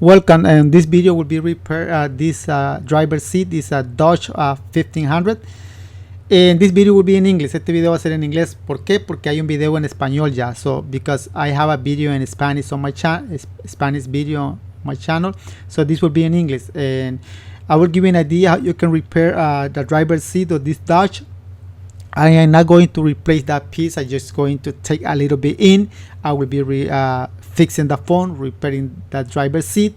Welcome, and this video will be repair this driver seat is a Dodge 1500. And this video will be in English. Este video va a ser en inglés. ¿Por qué? Porque hay un video en español ya. So because I have a video in Spanish on my channel, Spanish video on my channel. So this will be in English, and I will give you an idea how you can repair the driver seat of this Dodge. I am not going to replace that piece. I'm just going to take a little bit in. I will be fixing the phone, repairing the driver's seat.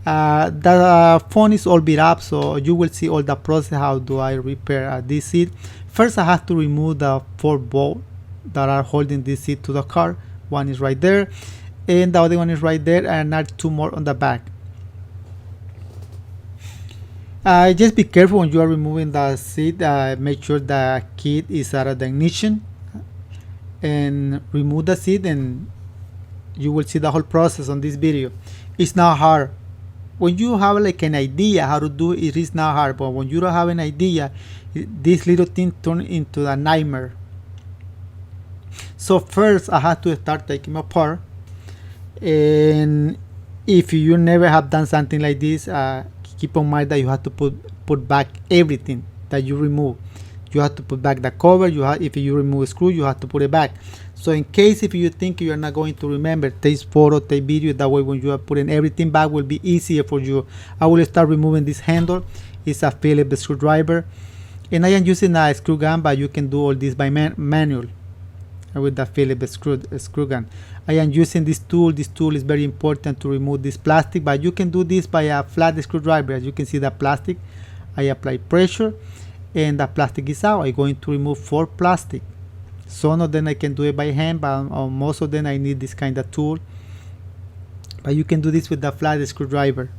The phone is all beat up, so you will see all the process. How do I repair this seat? First, I have to remove the 4 bolts that are holding this seat to the car. One is right there, and the other one is right there, and not 2 more on the back. Just be careful when you are removing the seat. Make sure the key is out of the ignition, and remove the seat, and you will see the whole process on this video. It's not hard. When you have like an idea how to do it, it is not hard. But when you don't have an idea, this little thing turns into a nightmare. So first, I have to start taking them apart. And if you never have done something like this, keep in mind that you have to put back everything that you remove. You have to put back the cover. If you remove a screw, you have to put it back. So in case if you think you are not going to remember, take photo, take video. That way when you are putting everything back will be easier for you. I will start removing this handle. It's a Phillips screwdriver, and I am using a screw gun, but you can do all this by manual with the Phillips screw gun. I am using this tool. This tool is very important to remove this plastic, but you can do this by a flat screwdriver. As you can see the plastic, I apply pressure and the plastic is out. I'm going to remove 4 plastic. Some of them I can do it by hand, but most of them I need this kind of tool. But you can do this with the flat screwdriver.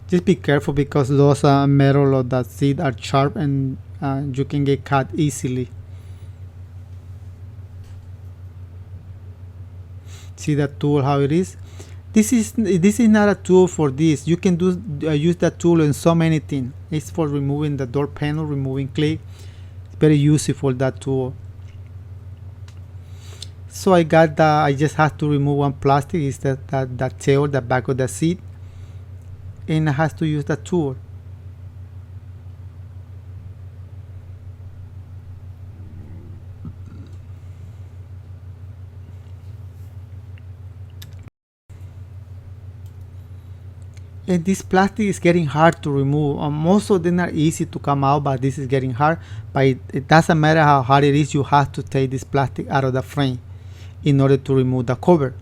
Just be careful because those metal of the seat are sharp, and you can get cut easily. See the tool how it is. This is not a tool for this. You can use that tool in so many things. It's for removing the door panel, removing clay. It's very useful, that tool. So I just have to remove one plastic. Is the tail, the back of the seat, and I have to use the tool. And this plastic is getting hard to remove. Most of them are easy to come out, but this is getting hard. But it doesn't matter how hard it is, you have to take this plastic out of the frame in order to remove the cover.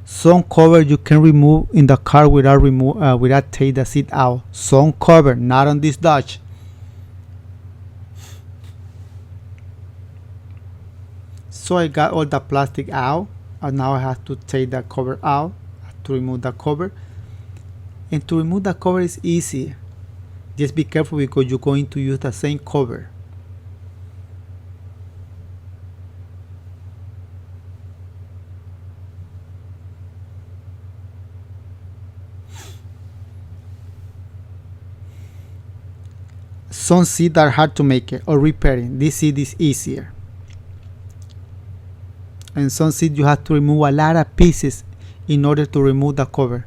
Some cover you can remove in the car without take the seat out. Some cover, not on this Dodge. So I got all the plastic out, and now I have to take the cover out to remove the cover. And to remove the cover is easy. Just be careful because you're going to use the same cover. Some seats are hard to make it or repairing. This seat is easier. And some seats you have to remove a lot of pieces in order to remove the cover.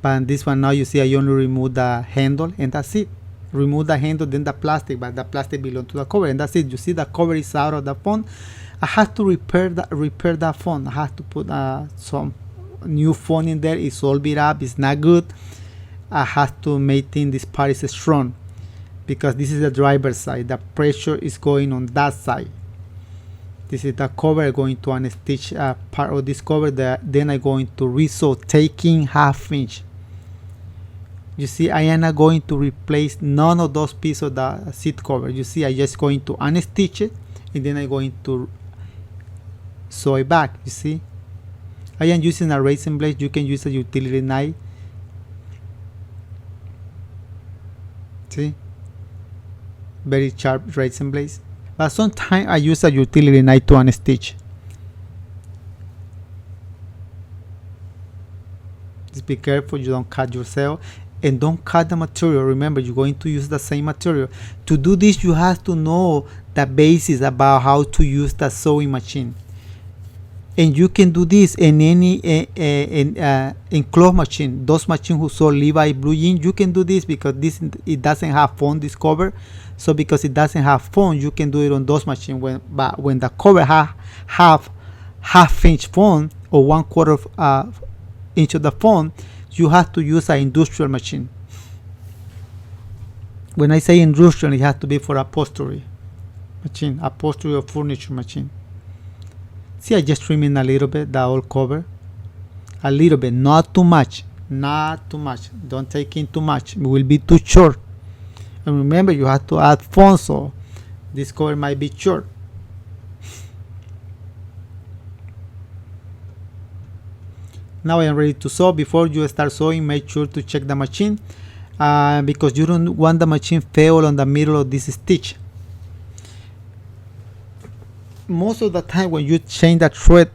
But in this one now you see I only remove the handle and that's it. Remove the handle, then the plastic, but the plastic belongs to the cover, and that's it. You see the cover is out of the phone. I have to repair that phone. I have to put some new phone in there. It's all beat up, it's not good. I have to make this part is strong because this is the driver's side. The pressure is going on that side. This is the cover. Going to unstitch part of this cover. Then I'm going to resew, taking 1/2 inch. You see, I am not going to replace none of those pieces of the seat cover. You see, I'm just going to unstitch it, and then I'm going to sew it back. You see, I am using a razor blade. You can use a utility knife. See, very sharp razor blades. But sometimes I use a utility knife to unstitch. Just be careful you don't cut yourself. and don't cut the material. Remember, you're going to use the same material. To do this, you have to know the basics about how to use the sewing machine. And you can do this in any in cloth machine. Those machines who sew Levi blue jeans, you can do this because it doesn't have phone, this cover. So because it doesn't have phone, you can do it on those machines. But when the cover have half-inch phone or 1/4 inch of the phone, you have to use an industrial machine. When I say industrial, it has to be for upholstery machine, upholstery or furniture machine. See, I just trim in a little bit the old cover, a little bit, not too much, not too much. Don't take in too much; it will be too short. And remember, you have to add phone, so this cover might be short. Now I am ready to sew. Before you start sewing, make sure to check the machine because you don't want the machine fail on the middle of this stitch. Most of the time when you change the thread,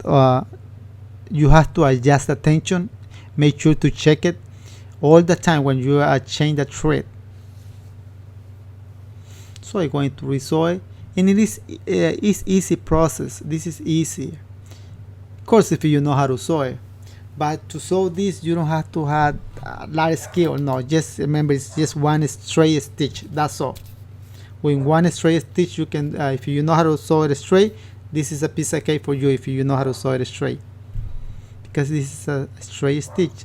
you have to adjust the tension. Make sure to check it all the time when you change the thread. So I'm going to resew it, and it is easy process. This is easy, of course, if you know how to sew it. But to sew this, you don't have to have a lot of skill. No, just remember, it's just one straight stitch. That's all. With one straight stitch, you can, if you know how to sew it straight, this is a piece of cake for you if you know how to sew it straight. Because this is a straight stitch.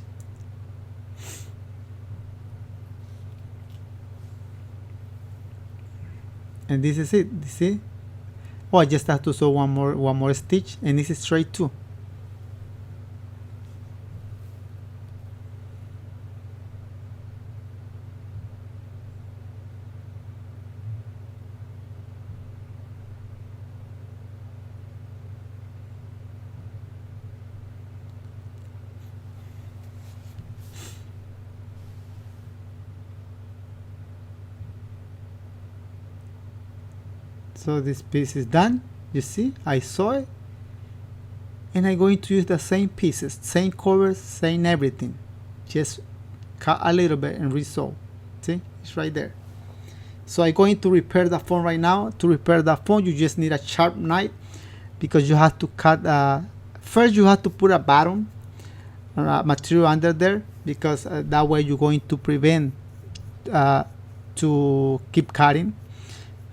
And this is it. See? Oh, I just have to sew one more stitch, and this is straight too. So this piece is done. You see, I sew it, and I'm going to use the same pieces, same covers, same everything. Just cut a little bit and resew. See, it's right there. So I'm going to repair the phone right now. To repair the phone, you just need a sharp knife because you have to cut. First, you have to put a bottom material under there because that way you're going to prevent to keep cutting.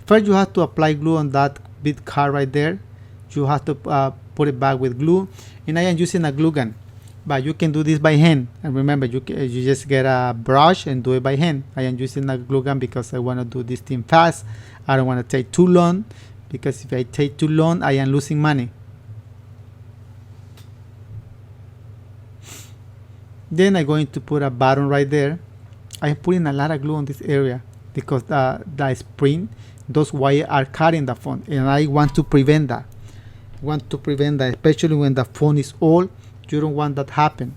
First, you have to apply glue on that bit cut right there. You have to put it back with glue, and I am using a glue gun, but you can do this by hand. And remember, you just get a brush and do it by hand. I am using a glue gun because I want to do this thing fast. I don't want to take too long because if I take too long, I am losing money. Then I'm going to put a button right there. I'm putting a lot of glue on this area because the spring, those wires are cutting the phone, and I want to prevent that. Especially when the phone is old. You don't want that happen.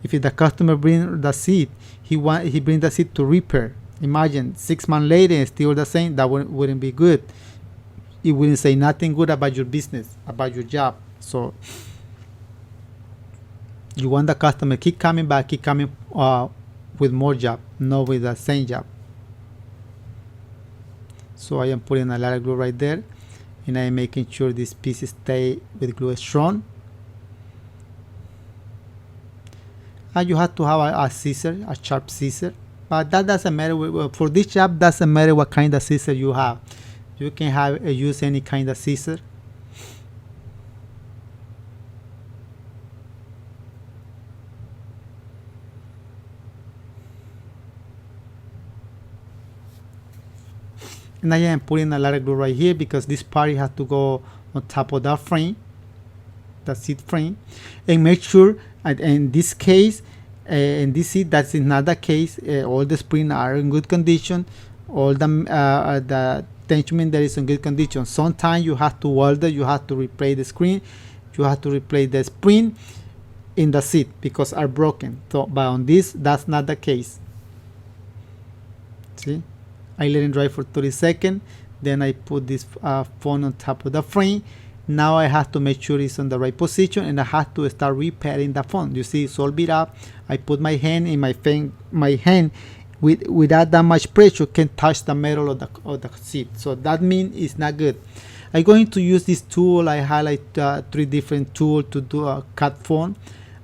If the customer brings the seat, he brings the seat to repair. Imagine 6 months later and still the same. That wouldn't be good. It wouldn't say nothing good about your business, about your job. So you want the customer keep coming back, keep coming with more job, not with the same job. So I am putting a lot of glue right there, and I am making sure these pieces stay with glue strong. And you have to have a scissor, a sharp scissor, but that doesn't matter. For this job, doesn't matter what kind of scissor you have. You can use any kind of scissor. And I am putting a lot of glue right here because this part has to go on top of that frame, the seat frame. And make sure, in this case, in this seat, that is not the case. All the springs are in good condition. All the attachment there is in good condition. Sometimes you have to welder, you have to replace the screen, you have to replace the spring in the seat because are broken. So, but on this, that's not the case. See? I let it dry for 30 seconds. Then I put this phone on top of the frame, Now I have to make sure it's on the right position, and I have to start repairing the phone. You see, solve it up. I put my hand in my hand without that much pressure can touch the metal of the seat. So that means it's not good. I'm going to use this tool. I highlight 3 different tools to do a cut phone,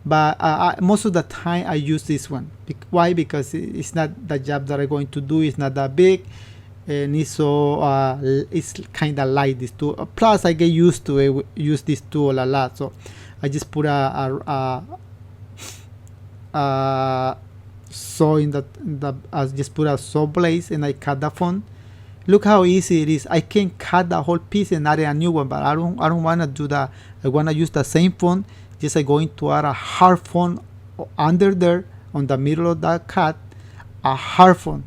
but most of the time I use this one. Why? Because it's not the job that I'm going to do. It's not that big, and it's so it's kind of light, this tool. Plus I get used to it, use this tool a lot. So I just put saw in the I just put a saw blade and I cut the phone. Look how easy it is. I can cut the whole piece and add a new one, but I don't want to do that. I want to use the same phone. Just I'm going to add a hard phone under there on the middle of that cut, a hard phone.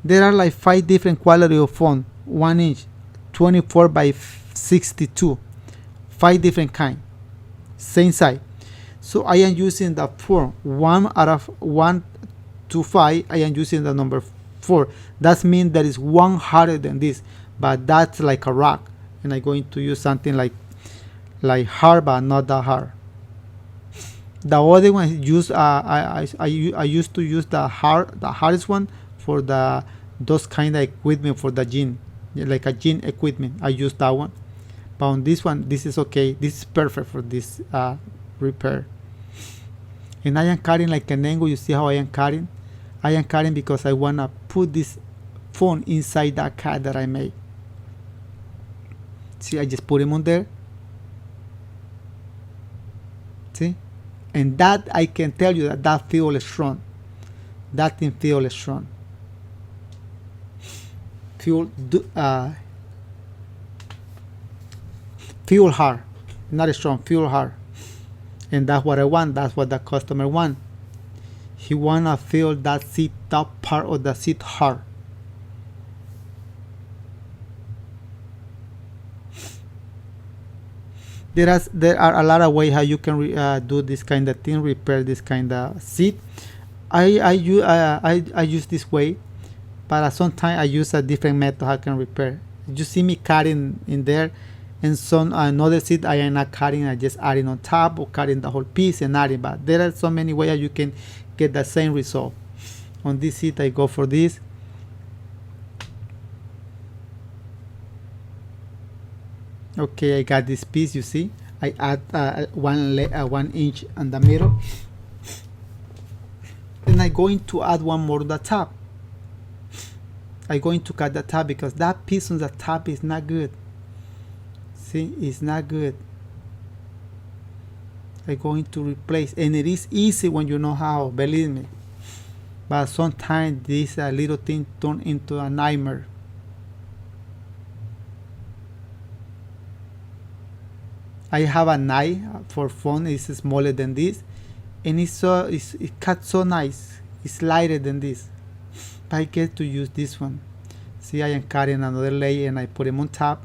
There are like 5 different quality of phone, 1 inch, 24 by 62, 5 different kind, same size. So I am using the 4, 1 out of 1 to 5. I am using the number 4. That means that is 1 harder than this, but that's like a rock, and I'm going to use something like hard, but not that hard. The other one I used to use the hardest one for those kind of equipment for the gym, like a gym equipment. I use that one, but on this one, this is okay. This is perfect for this repair. And I am cutting like an angle. You see how I am cutting? I am cutting because I want to put this phone inside that cut that I made. See, I just put him on there. See? And that I can tell you that feels strong. That thing feels strong. Feel hard. Not strong, feel hard. And that's what I want. That's what the customer wants. He wanna feel that seat, top part of the seat hard. There are a lot of ways how you can do this kind of thing, repair this kind of seat. I use this way, but sometimes I use a different method how I can repair. You see me cutting in there, and some another seat I am not cutting. I just adding on top or cutting the whole piece and adding. But there are so many ways you can get the same result. On this seat I go for this. Okay, I got this piece. You see, I add 1 inch on the middle. Then I'm going to add one more to the top. I'm going to cut the top because that piece on the top is not good. See, it's not good. I'm going to replace, and it is easy when you know how, believe me. But sometimes this little thing turn into a nightmare. I have a knife for phone. It's smaller than this, and it cuts so nice. It's lighter than this, but I get to use this one. See, I am cutting another layer and I put them on top,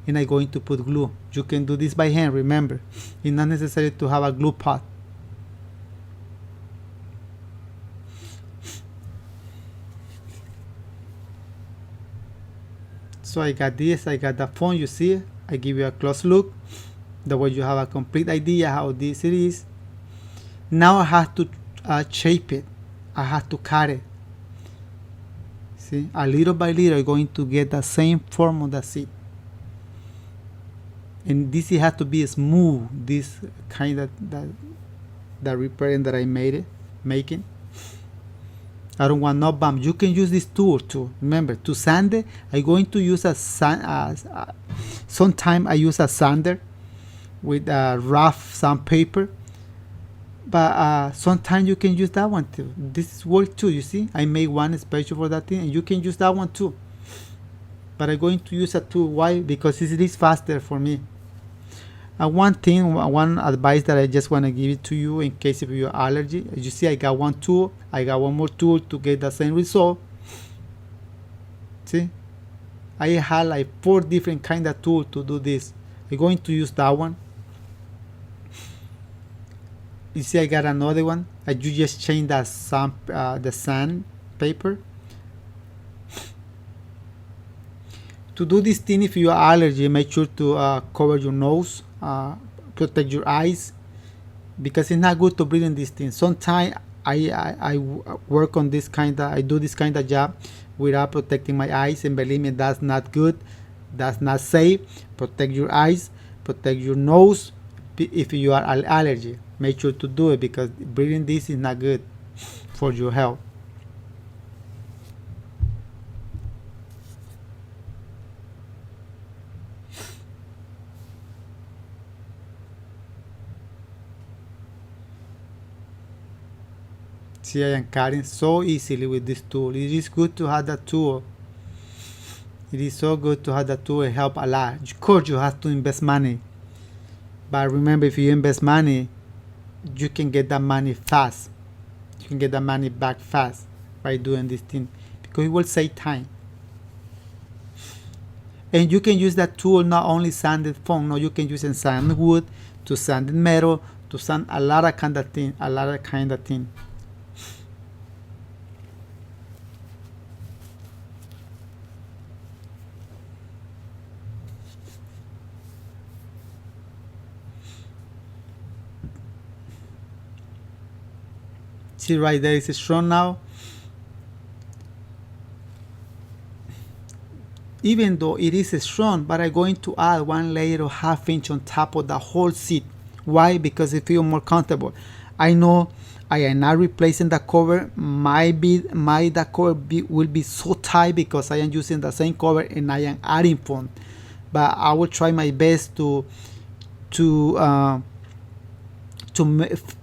and I'm going to put glue. You can do this by hand. Remember, it's not necessary to have a glue pot. So I got this. I got the phone. You see, I give you a close look. That way you have a complete idea how this it is. Now I have to shape it. I have to cut it. See, a little by little I'm going to get the same form of the seat. And this has to be smooth. This kind of the repairing that I making. I don't want no bump. You can use this tool too. Remember, to sand it, I'm going to use sometimes I use a sander with a rough sandpaper, but sometimes you can use that one too. This works too. You see, I made one special for that thing, and you can use that one too. But I'm going to use a tool. Why? Because it is faster for me. One advice that I just want to give it to you in case of your allergy. As you see, I got one tool. I got one more tool to get the same result. See, I have like 4 different kind of tools to do this. I'm going to use that one. You see, I got another one. I just change the sand paper. To do this thing, if you are allergy, make sure to cover your nose, protect your eyes, because it's not good to breathe in this thing. Sometimes I work on this kind of, I do this kind of job without protecting my eyes, and believe me, that's not good. That's not safe. Protect your eyes, protect your nose. If you are allergy, make sure to do it, because breathing this is not good for your health. See, I am cutting so easily with this tool. It is good to have that tool. It is so good to have that tool. It helps a lot. Of course, you have to invest money, but remember, if you invest money, you can get that money fast. You can get that money back fast by doing this thing, because it will save time. And you can use that tool not only sanded foam. No, you can use it sanded wood, to sanded metal, to sand a lot of kind of thing. A lot of kind of thing. See right there, it's strong now. Even though it is strong, but I'm going to add 1 layer of 1/2 inch on top of the whole seat. Why? Because it feels more comfortable. I know I am not replacing the cover. The cover will be so tight because I am using the same cover and I am adding foam. But I will try my best to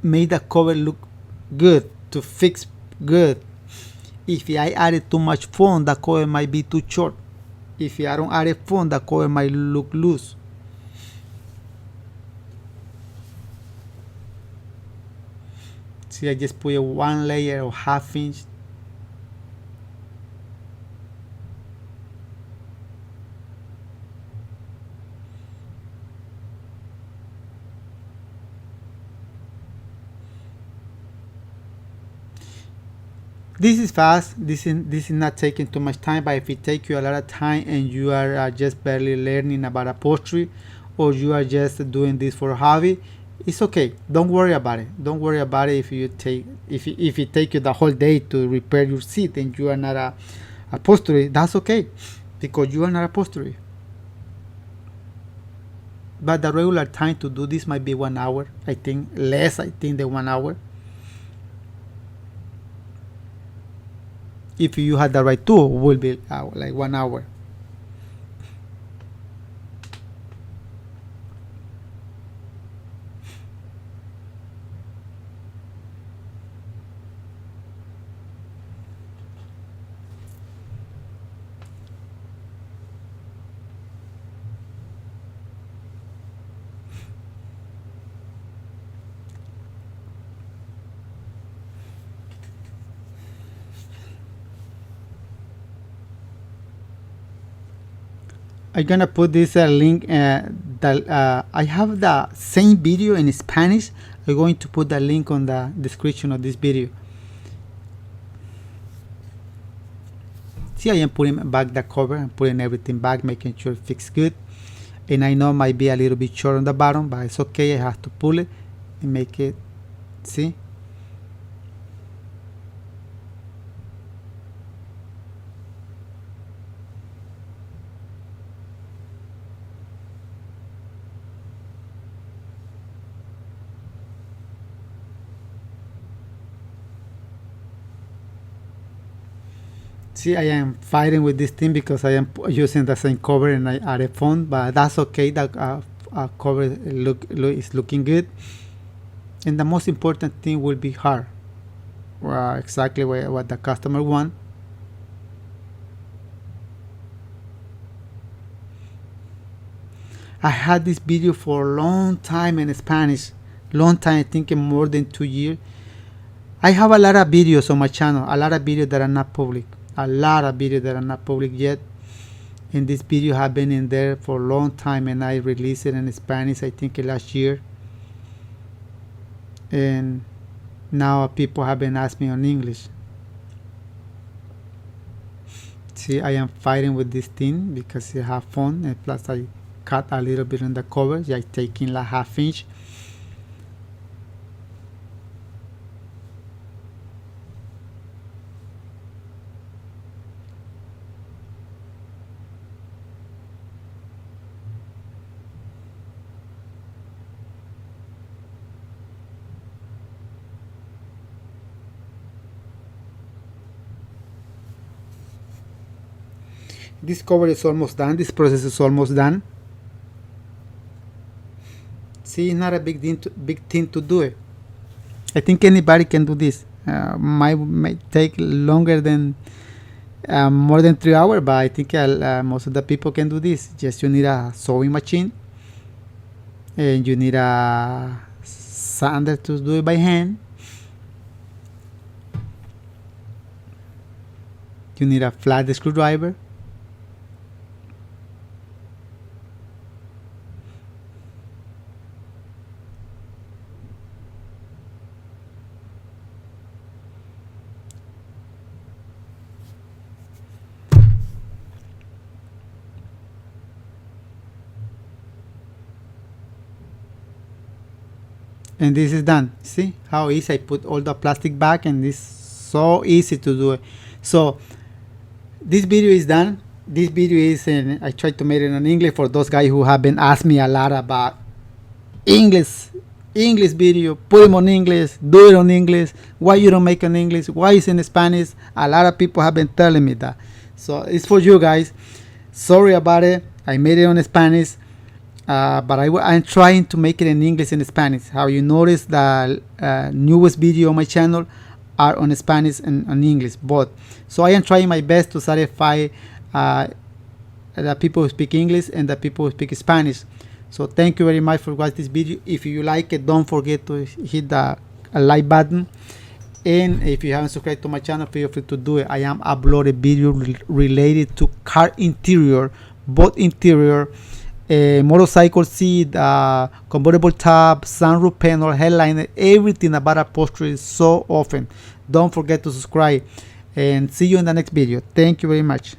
make the cover look good, to fix good. If I added too much foam, the cover might be too short. If I don't add foam, the cover might look loose. See, I just put 1 layer of 1/2 inch. This is fast. This is not taking too much time, but if it takes you a lot of time and you are just barely learning about upholstery, or you are just doing this for a hobby, it's okay. Don't worry about it. Don't worry about it if it takes you the whole day to repair your seat and you are not a upholstery. That's okay, because you are not upholstery. But the regular time to do this might be 1 hour. I think less. I think than 1 hour. If you had the right tool, will be like 1 hour. I'm gonna put this link. I have the same video in Spanish. I'm going to put the link on the description of this video. See, I am putting back the cover and putting everything back, making sure it fits good. And I know it might be a little bit short on the bottom, but it's okay. I have to pull it and make it. See. See, I am fighting with this thing because I am using the same cover and I added foam, but that's okay. That cover is looking good. And the most important thing will be hard. Exactly what the customer want. I had this video for a long time in Spanish. Long time, I think more than 2 years. I have a lot of videos on my channel. A lot of videos that are not public. A lot of videos that are not public yet, and this video have been in there for a long time, and I released it in Spanish, I think last year, and now people have been asking me on English. See, I am fighting with this thing because it have fun, and plus I cut a little bit on the cover, just taking like ½ inch. This cover is almost done. This process is almost done. See, it's not a big thing to do it. I think anybody can do this. Might take longer than more than 3 hours, but I think most of the people can do this. Just you need a sewing machine, and you need a sander to do it by hand. You need a flat screwdriver. And this is done. See how easy I put all the plastic back, and it's so easy to do it. So this video is done. This video is I tried to make it in English for those guys who have been asked me a lot about English video. Put them on English, do it on English. Why you don't make it in English? Why is it in Spanish? A lot of people have been telling me that. So it's for you guys. Sorry about it. I made it on Spanish. But I'm trying to make it in English and Spanish. How you notice the newest video on my channel are on Spanish and on English both. So I am trying my best to satisfy the people who speak English and the people who speak Spanish. So thank you very much for watching this video. If you like it, don't forget to hit the like button. And if you haven't subscribed to my channel, feel free to do it. I am uploading video related to car interior, both interior, motorcycle seat, convertible top, sunroof panel, headliner, everything about upholstery so often. Don't forget to subscribe, and see you in the next video. Thank you very much.